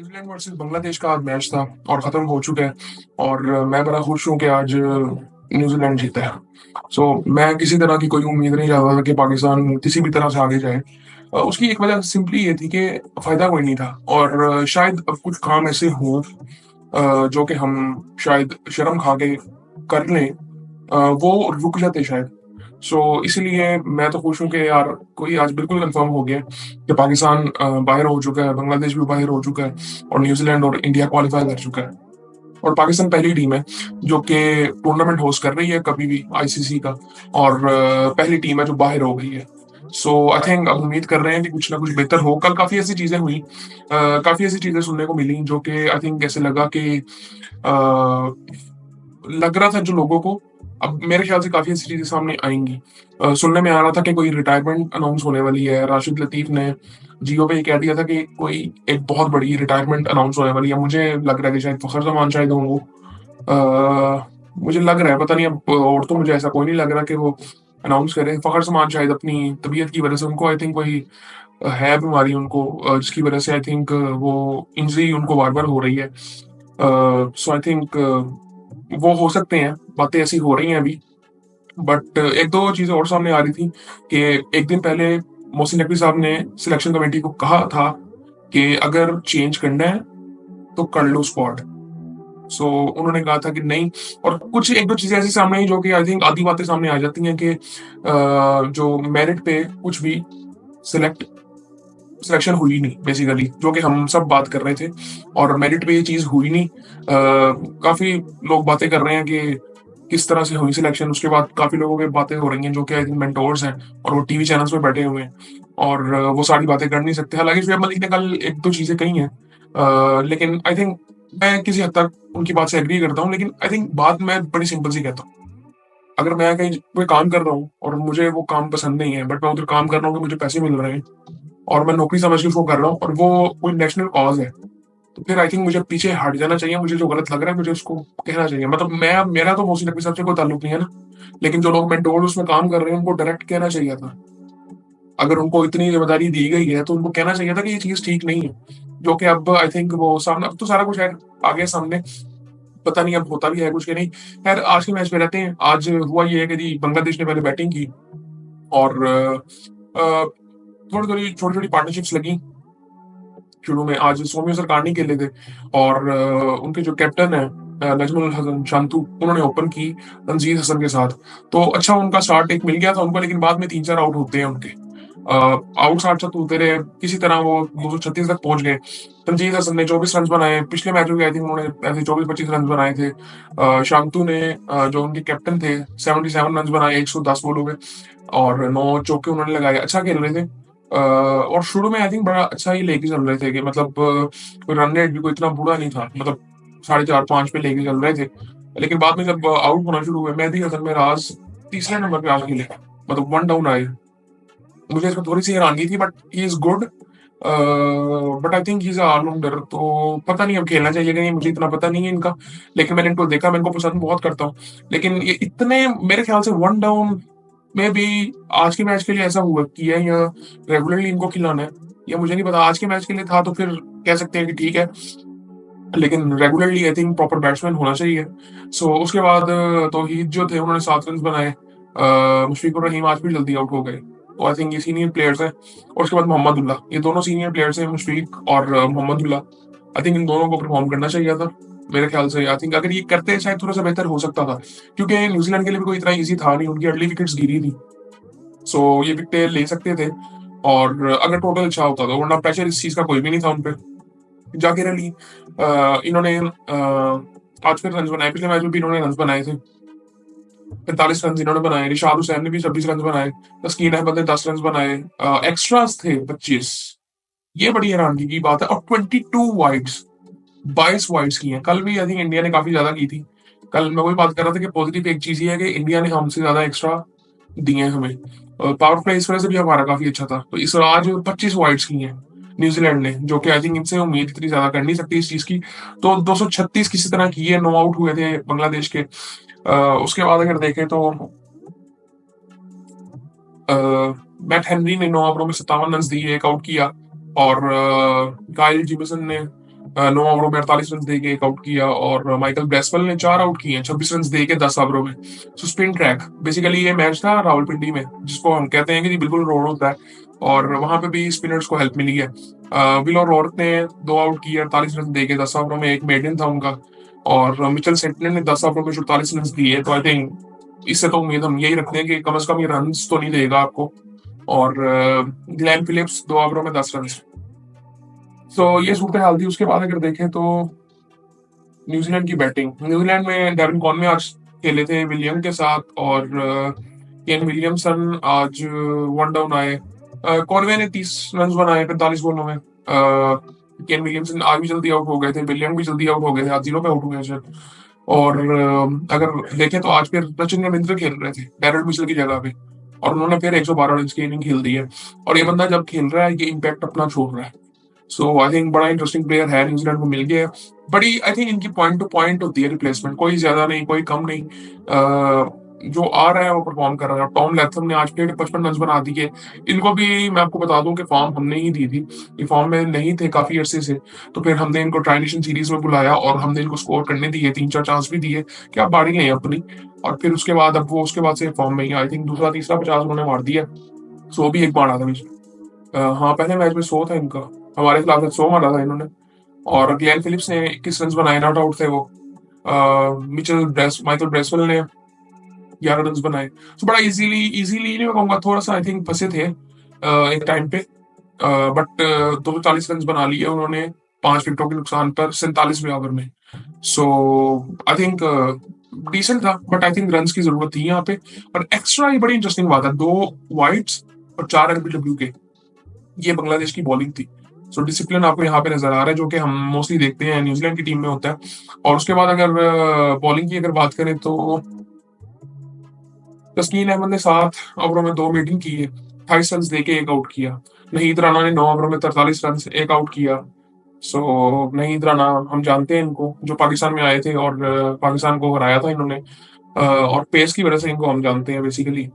New Zealand versus Bangladesh का आज match था और खत्म हो चुका है। और मैं बड़ा खुश हूँ कि आज न्यूजीलैंड जीता है। मैं किसी तरह की कोई उम्मीद नहीं चाहता था कि पाकिस्तान किसी भी तरह से आगे जाए। उसकी एक वजह सिंपली ये थी कि फायदा कोई नहीं था। और शायद अब कुछ काम ऐसे हों जो कि हम शायद शर्म खा के कर लें, वो रुक जाते शायद। इसीलिए मैं तो खुश हूँ कि यार कोई आज बिल्कुल कंफर्म हो गया कि पाकिस्तान बाहर हो चुका है, बांग्लादेश भी बाहर हो चुका है और न्यूजीलैंड और इंडिया क्वालिफाई कर चुका है। और पाकिस्तान पहली टीम है जो कि टूर्नामेंट होस्ट कर रही है कभी भी आईसीसी का। और पहली टीम है जो बाहर हो गई है। आई थिंक अब उम्मीद कर रहे हैं कि कुछ ना कुछ बेहतर हो। कल काफी ऐसी चीजें हुई, काफी ऐसी चीजें सुनने को मिली जो कि आई थिंक ऐसे लगा कि लग रहा था जो लोगों को, अब मेरे ख्याल से काफी ऐसी चीजें सामने आएंगी। सुनने में आ रहा था कि कोई रिटायरमेंट अनाउंस होने वाली है। राशिद लतीफ ने जियो पे ये कह दिया था कि कोई एक बहुत बड़ी रिटायरमेंट अनाउंस होने वाली है। मुझे लग रहा है कि शायद फखर जमान शायद हों वो। मुझे लग रहा है, पता नहीं अब, और तो मुझे ऐसा कोई नहीं लग रहा कि वो अनाउंस करें। फखर जमान शायद अपनी तबीयत की वजह से, उनको आई थिंक कोई है बीमारी उनको, जिसकी वजह से आई थिंक वो इंजरी उनको बार बार हो रही है। आई थिंक वो हो सकते हैं, बातें ऐसी हो रही हैं अभी। बट एक दो चीजें और सामने आ रही थी कि एक दिन पहले मोहसिन नकवी साहब ने सिलेक्शन कमेटी को कहा था कि अगर चेंज करना है तो कर लो स्क्वाड। उन्होंने कहा था कि नहीं। और कुछ एक दो चीजें ऐसी सामने आई जो कि आई थिंक आधी बातें सामने आ जाती हैं कि जो मेरिट पे कुछ भी सिलेक्ट सिलेक्शन हुई नहीं, बेसिकली जो कि हम सब बात कर रहे थे। और मेरिट पे ये चीज हुई नहीं। काफी लोग बातें कर रहे हैं कि किस तरह से हुई सिलेक्शन। उसके बाद काफी लोगों की बातें हो रही हैं जो कि आई थिंक मेंटोर्स हैं और वो टीवी चैनल्स पे बैठे हुए हैं। और वो सारी बातें कर नहीं सकते। हालांकि शुएब मलिक ने कल एक दो चीजें कही हैं, लेकिन आई थिंक मैं किसी हद तक उनकी बात से एग्री करता हूँ। लेकिन आई थिंक बात मैं बड़ी सिंपल सी कहता हूँ। अगर मैं कहीं कोई काम कर रहा हूँ और मुझे वो काम पसंद नहीं है, बट मैं उधर काम कर रहा हूँ कि मुझे पैसे मिल रहे हैं और मैं नौकरी समझ के उसको कर रहा हूँ और वो कोई नेशनल कॉज है, तो फिर आई थिंक मुझे पीछे हट जाना चाहिए। मुझे जो गलत लग रहा है मुझे उसको कहना चाहिए। मतलब मैं, मेरा तो मोहसिन नकवी साहब से कोई ताल्लुक नहीं है ना, लेकिन जो लोग मेंटोर उसमें काम कर रहे हैं उनको डायरेक्ट कहना चाहिए था। अगर उनको इतनी जिम्मेदारी दी गई है तो उनको कहना चाहिए था कि ये चीज ठीक नहीं है। जो कि अब आई थिंक वो सामने, अब तो सारा कुछ है आगे सामने। पता नहीं अब होता भी है कुछ कि नहीं। खैर आज के मैच में रहते हैं। आज हुआ ये है कि जी बांग्लादेश ने पहले बैटिंग की और थोड़ी थोड़ी छोटी छोटी पार्टनरशिप्स लगी शुरू में। आज सौम्य सरकारनी खेले थे और उनके जो कैप्टन है नजमुल हसन शांतु, उन्होंने ओपन की तंजीद हसन के साथ। तो अच्छा उनका स्टार्ट एक मिल गया था उनको, लेकिन बाद में तीन चार आउट होते हैं उनके। आउट साठ साथ होते रहे, किसी तरह वो 236 तक पहुंच गए। तंजीद हसन ने 24 रन बनाए। पिछले मैच में भी आई थिंक उन्होंने ऐसे 24-25 रन बनाए थे। शांतु ने जो उनके कैप्टन थे 77 रन बनाए 110 बॉलों में और 9 चौके उन्होंने लगाए। अच्छा खेल रहे थे। और शुरू में आई थिंक बड़ा अच्छा ही लेके चल रहे थे कि मतलब कोई रन रेट भी कोई इतना बुरा नहीं था, मतलब 4.5-5 पे लेके चल रहे थे। लेकिन बाद में जब आउट होना शुरू हुए, मेहदी हसन मिराज तीसरे नंबर पे आ खेले, मतलब वन डाउन आए। मुझे इसमें थोड़ी सी हैरानगी थी, but he is good. But I think he is allrounder, तो पता नहीं अब खेलना चाहिए कि नहीं, मुझे इतना पता नहीं है इनका। लेकिन मैंने इनको देखा, मैं इनको पसंद बहुत करता हूँ। लेकिन ये इतने मेरे ख्याल से वन डाउन में भी आज के मैच के लिए ऐसा हुआ किया है या रेगुलरली इनको खिलाना है, या मुझे नहीं पता। आज के मैच के लिए था तो फिर कह सकते हैं कि ठीक है, लेकिन regularly I think proper batsman होना चाहिए। उसके बाद तौहीद जो थे उन्होंने 7 रन बनाए। मुशफिकुर रहीम आज भी जल्दी आउट हो गए। तो आई थिंक ये सीनियर प्लेयर्स हैं। और उसके बाद मोहम्मदुल्लाह, ये दोनों सीनियर प्लेयर्स हैं, मुशफिक और मोहम्मदुल्लाह। आई थिंक इन दोनों को परफॉर्म करना चाहिए था मेरे ख्याल से। आई थिंक अगर ये करते शायद थोड़ा सा बेहतर हो सकता था, क्योंकि न्यूजीलैंड के लिए भी कोई इतना इजी था नहीं, उनकी अर्ली विकेट्स गिरी थी। ये विकेट ले सकते थे और अगर टोटल अच्छा होता तो, वरना प्रेशर इस चीज का कोई भी नहीं था उनपे। जाकिर अली, इन्होंने आज फिर रन बनाए। पिछले मैच में भी इन्होंने रन बनाए थे, 45 रन इन्होंने बनाए। रिशाद हुसैन ने भी 26 रन बनाए। तस्कीन अहमद ने 10 रन बनाए। एक्स्ट्रास थे 25। ये बड़ी हैरानगी की बात है। और 22 वाइड्स, 22 वाइड्स की हैं। कल भी आई थिंक इंडिया ने काफी ज्यादा की थी। कल मैं वही बात कर रहा था कि पॉजिटिव एक चीज ये है कि इंडिया ने हमसे ज्यादा एक्स्ट्रा दिए हैं हमें। पावर प्ले इस वजह से भी हमारा काफी अच्छा था। तो इस आज 25 वाइड्स की हैं न्यूजीलैंड ने, जो कि आई थिंक इनसे उम्मीद इतनी ज्यादा कर नहीं सकती इस चीज की। तो 236 किसी तरह की है, 9 आउट हुए थे बांग्लादेश के। उसके बाद अगर देखें तो मैट हेनरी ने 9 ओवरों में 57 रन दिए, एक आउट किया। और गाइल जिमिसन ने 9 ओवरों में 48 रन देके एक आउट किया, और माइकल ब्रेसवेल ने 4 आउट किए हैं 26 रन देके 10 ओवरों में। सो स्पिन ट्रैक बेसिकली ये मैच था रावलपिंडी में, जिसको हम कहते हैं कि बिल्कुल रोड होता है, और वहां पे भी स्पिनर्स को हेल्प मिली है। विल और रॉर्थ ने 2 आउट किए 48 रन देके 10 ओवरों में, एक मेडन था उनका, और मिचेल सेंटनर ने 10 ओवरों में 44 रन दिए। तो आई थिंक इससे तो उम्मीद हम यही रखते हैं कि कम से कम ये रन तो नहीं देगा आपको। और ग्लेन फिलिप्स 2 ओवरों में 10 रन। सो ये सूरत हाल थी। उसके बाद अगर देखें तो न्यूजीलैंड की बैटिंग, न्यूजीलैंड में डेविन कॉनवे आज खेले थे विलियम के साथ, और केन विलियमसन आज वन डाउन आए। कॉनवे ने 30 रन बनाए 45 बॉलों में। केन विलियमसन आज भी जल्दी आउट हो गए थे, विलियम भी जल्दी आउट हो गए थे, आज 0 पे आउट हो गए शायद। और अगर देखें तो आज फिर सचिन रविंद्र खेल रहे थे डैरेल मिचेल की जगह पे, और उन्होंने फिर 112 रन की इनिंग खेल दी है। और ये बंदा जब खेल रहा है ये इम्पैक्ट अपना छोड़ रहा है। सो आई थिंक बड़ा इंटरेस्टिंग प्लेयर है, न्यूजीलैंड को मिल गया है। बड़ी आई थिंक इनकी पॉइंट टू पॉइंट होती है रिप्लेसमेंट, कोई ज्यादा नहीं कोई कम नहीं। जो आ रहा है वो परफॉर्म कर रहा है। टॉम लैथम ने आज फिर 55 रन बना दिए। इनको भी मैं आपको बता दूं कि फॉर्म हमने ही दी थी, ये फॉर्म में नहीं थे काफी अरसे से। तो फिर हमने इनको ट्राई नेशन सीरीज में बुलाया और हमने इनको स्कोर करने दिए, 3-4 चांस भी दिए कि आप बारी लें अपनी। और फिर उसके बाद अब वो उसके बाद से फॉर्म में ही आई थिंक दूसरा तीसरा 50 उन्होंने मार दिया। सो भी एक मारा था बीच में। हाँ पहले मैच में 100 था इनका, हमारे खिलाफ 100 मारा था इन्होंने। और ग्लेन फिलिप्स ने 21 रन बनाए, नॉट आउट थे वो। माइकल ब्रेसवेल ने 11 रन बनाए। तो बड़ा इजीली नहीं मैं कहूंगा, थोड़ा सा आई थिंक फंसे थे एक टाइम पे, बट 240 रन बना लिए उन्होंने 5 विकेटों के नुकसान पर 47वें ओवर में। सो आई थिंक डिसेंट था, बट आई थिंक रन की जरूरत थी यहाँ पे। और एक्स्ट्रा ये बड़ी इंटरेस्टिंग बात है, 2 वाइड्स और 4 एलबीडब्ल्यू के, ये बांग्लादेश की बॉलिंग थी। सो डिसिप्लिन आपको यहाँ पे नजर आ रहा है, जो कि हम मोस्टली देखते हैं न्यूजीलैंड की टीम में होता है। और उसके बाद अगर बॉलिंग की अगर बात करें तो तस्कीन अहमद ने 7 ओवरों में 2 मीटिंग की है, 28 रन देके एक आउट किया। नहीद राणा ने 9 ओवरों में 43 रन एक आउट किया। सो नहीद राणा हम जानते हैं इनको, जो पाकिस्तान में आए थे और पाकिस्तान को हराया था इन्होंने। और पेस की वजह से इनको हम जानते हैं बेसिकली।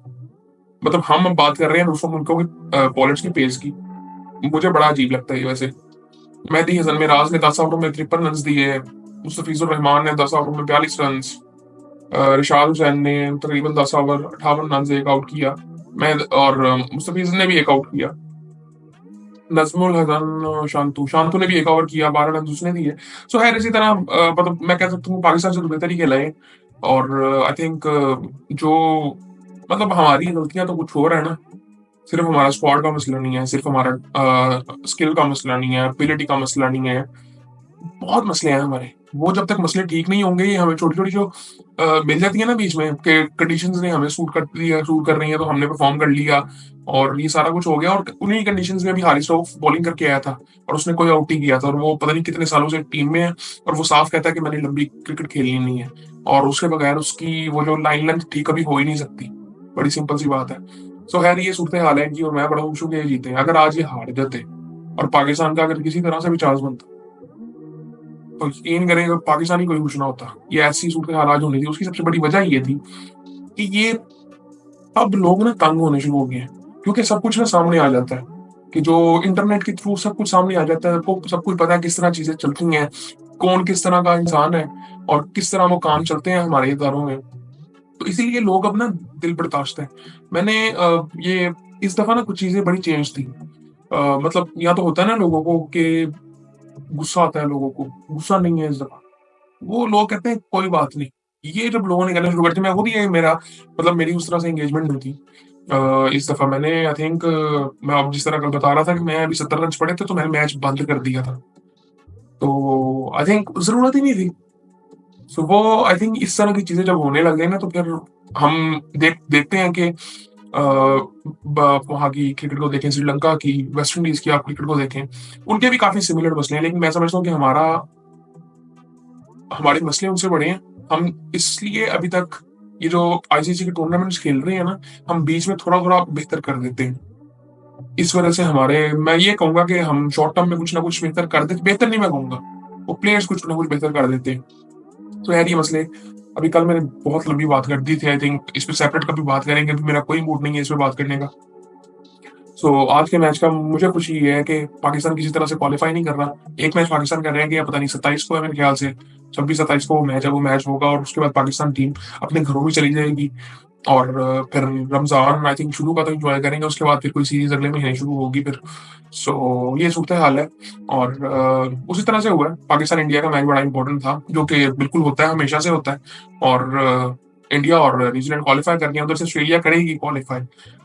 मतलब हम बात कर रहे हैं दूसरों मुल्कों की बॉलर्स की पेस की, मुझे बड़ा अजीब लगता है ये वैसे। मेहदी हसन मिराज ने 10 ओवरों में 53 रन दिए। मुस्तफिजुर रहमान ने 10 ओवरों में 42 रन। रिशाद हुसैन ने तकरीबन 10 ओवर 58 रन से एक आउट किया। मैं और मुस्तफिज ने भी एक आउट किया। नजमुल हसन शांतु शांतु ने भी एक ओवर किया, 12 रन उसने दिए। सो है इसी तरह मतलब मैं कह सकता हूँ पाकिस्तान से तो बेहतर ही खेला है। और आई थिंक जो मतलब हमारी गलतियां तो कुछ और है ना, सिर्फ हमारा स्क्वाड का मसला नहीं है, सिर्फ हमारा स्किल का मसला नहीं है, एबिलिटी का मसला नहीं है, बहुत मसले हैं हमारे। वो जब तक मसले ठीक नहीं होंगे, ये हमें छोटी छोटी जो मिल जाती है ना बीच में कि कंडीशंस ने हमें सूट कर रही है तो हमने परफॉर्म कर लिया और ये सारा कुछ हो गया। और उन्हीं कंडीशंस में भी हारिस रऊफ बॉलिंग करके आया था और उसने कोई आउट नहीं किया था, और वो पता नहीं कितने सालों से टीम में है, और वो साफ कहता है कि मैंने लंबी क्रिकेट खेलनी नहीं है, और उसके बगैर उसकी वो जो लाइन लेंथ ठीक कभी हो ही नहीं सकती। बड़ी सिंपल सी बात है। सो खैर ये सूरत हाल है इनकी, और मैं बड़ा खुश हूँ कि ये जीते। अगर आज ये हार जाते और पाकिस्तान का अगर किसी तरह से भी चांस बनता तो यकीन करें अगर पाकिस्तानी कोई कुछ ना होता, ये ऐसी सूरत हाल आज होनी थी। उसकी सबसे बड़ी वजह ये थी कि ये अब लोग ना तंग होने शुरू हो गए हैं, क्योंकि सब कुछ ना सामने आ जाता है, कि जो इंटरनेट के थ्रू सब कुछ सामने आ जाता है, आपको सब कुछ पता है किस तरह चीजें चलती हैं, कौन किस तरह का इंसान है, और किस तरह वो काम चलते हैं हमारे इदारों में। तो इसीलिए लोग अब ना दिल बर्दाश्त है। मैंने ये इस दफा ना कुछ चीजें बड़ी चेंज थी। मतलब यहाँ तो होता है ना लोगों को कि गुस्सा आता है, लोगों को गुस्सा नहीं है इस दफा। वो लोग कहते हैं कोई बात नहीं। ये जब लोगों ने कहना शुरू कर दिया, मैं खुद ही मेरा मतलब मेरी उस तरह से एंगेजमेंट नहीं थी। इस दफा मैंने आई थिंक मैं अब जिस तरह कल बता रहा था कि मैं अभी 70 रन पड़े थे तो मैंने मैच बंद कर दिया था। तो आई थिंक जरूरत ही नहीं थी। सो वो आई थिंक इस तरह की चीजें जब होने लग गई ना, तो फिर हम देखते हैं कि वहां की क्रिकेट को देखें, श्रीलंका की, वेस्ट इंडीज की आप क्रिकेट को देखें, उनके भी काफी सिमिलर मसले हैं। लेकिन मैं समझता हूँ कि हमारे मसले उनसे बड़े हैं। हम इसलिए अभी तक ये जो आईसीसी के टूर्नामेंट्स खेल रहे हैं ना, हम बीच में थोड़ा थोड़ा बेहतर कर देते हैं। इस वजह से हमारे, मैं ये कहूंगा कि हम शॉर्ट टर्म में कुछ ना कुछ बेहतर कर देते, बेहतर नहीं मैं कहूंगा, वो प्लेयर्स कुछ ना कुछ बेहतर कर देते हैं। तो यार ये मसले, अभी कल मैंने बहुत लंबी बात कर दी थी, आई थिंक इस पे सेपरेट कभी बात करेंगे, अभी मेरा कोई मूड नहीं है इस पे बात करने का। सो आज के मैच का मुझे खुशी ये है कि पाकिस्तान किसी तरह से क्वालिफाई नहीं कर रहा। एक मैच पाकिस्तान का रह गया, पता नहीं 27 को है मेरे ख्याल से, 26-27 को वो मैच है, वो मैच होगा और उसके बाद पाकिस्तान टीम अपने घरों में चली जाएगी। और फिर रमजान आई थिंक शुरू का तो एंजॉय करेंगे, उसके बाद फिर कोई सीरीज अगले महीने शुरू होगी फिर। सो ये सूरत हाल है। और उसी तरह से हुआ है, पाकिस्तान इंडिया का मैच बड़ा इंपॉर्टेंट था, जो कि बिल्कुल होता है, हमेशा से होता है। और इंडिया और न्यूजीलैंड क्वालिफाई कर गए, उधर से ऑस्ट्रेलिया करेगी क्वालिफाई।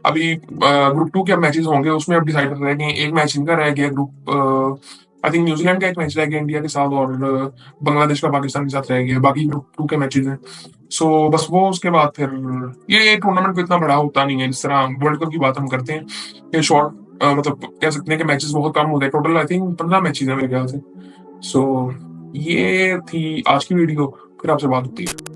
अभी ग्रुप टू के मैचेस होंगे, उसमें अब डिसाइडर रह गए, एक मैच इनका रह गया, ग्रुप आई थिंक न्यूजीलैंड का एक मैच रह गया इंडिया के साथ, और बांग्लादेश का पाकिस्तान के साथ रह गया, बाकी ग्रुप टू के मैचेस हैं। सो बस वो उसके बाद फिर ये टूर्नामेंट को इतना बड़ा होता नहीं है जिस तरह वर्ल्ड कप की बात हम करते हैं। ये शॉर्ट मतलब कह सकते हैं कि मैचेस बहुत कम होते हैं, टोटल आई थिंक 15 मैचेस है मेरे ख्याल से। सो ये थी आज की वीडियो, फिर आपसे बात होती है।